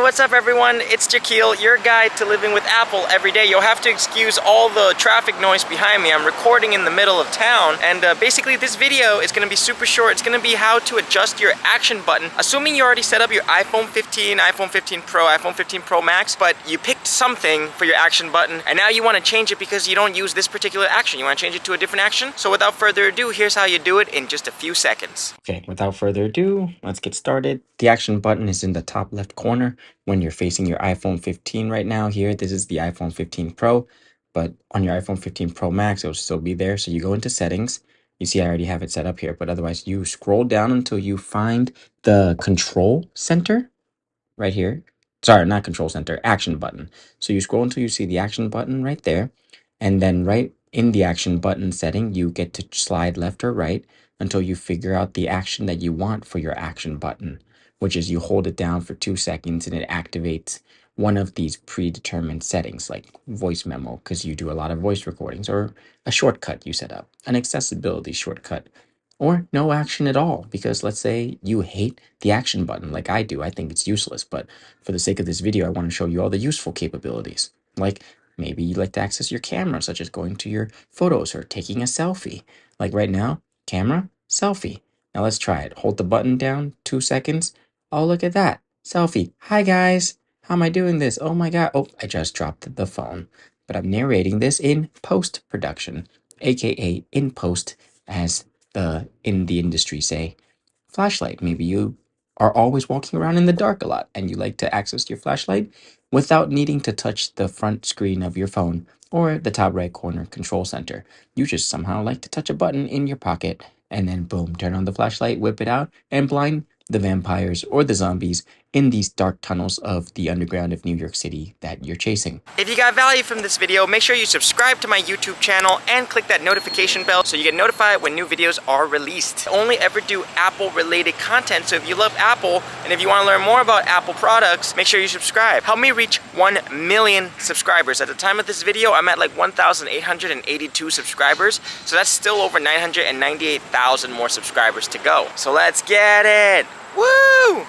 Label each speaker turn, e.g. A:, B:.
A: what's up everyone? It's Jackeal, your guide to living with Apple every day. You'll have to excuse all the traffic noise behind me. I'm recording in the middle of town, and basically this video is going to be super short. It's going to be how to adjust your action button. Assuming you already set up your iPhone 15, iPhone 15 Pro, iPhone 15 Pro Max, but you picked something for your action button, and now you want to change it because you don't use this particular action. You want to change it to a different action? So without further ado, here's how you do it in just a few seconds. Okay, without further ado, let's get started. The action button is in the top left corner when you're facing your iPhone 15 right now. Here, this is the iPhone 15 Pro, but on your iPhone 15 Pro Max, it'll still be there. So you go into settings. You see I already have it set up here, but otherwise you scroll down until you find the control center right here. Sorry, not control center, action button. So you scroll until you see the action button right there. And then right in the action button setting, you get to slide left or right until you figure out the action that you want for your action button, which is you hold it down for 2 seconds and it activates one of these predetermined settings like voice memo, because you do a lot of voice recordings, or a shortcut you set up, an accessibility shortcut, or no action at all, because let's say you hate the action button like I do. I think it's useless, but for the sake of this video, I want to show you all the useful capabilities. Like maybe you like to access your camera, such as going to your photos or taking a selfie. Like right now, camera, selfie. Now let's try it. Hold the button down, 2 seconds. Oh, look at that. Selfie. Hi guys. How am I doing this? Oh my God. Oh, I just dropped the phone. But I'm narrating this in post-production, aka in post, as in the industry say. Flashlight. Maybe you are always walking around in the dark a lot and you like to access your flashlight without needing to touch the front screen of your phone or the top right corner control center. You just somehow like to touch a button in your pocket and then boom, turn on the flashlight, whip it out, and blind the vampires or the zombies in these dark tunnels of the underground of New York City that you're chasing. If you got value from this video, make sure you subscribe to my YouTube channel and click that notification bell so you get notified when new videos are released. I only ever do Apple related content, so if you love Apple and if you want to learn more about Apple products, make sure you subscribe. Help me reach 1 million subscribers. At the time of this video, I'm at like 1,882 subscribers, so that's still over 998,000 more subscribers to go. So let's get it! Woo!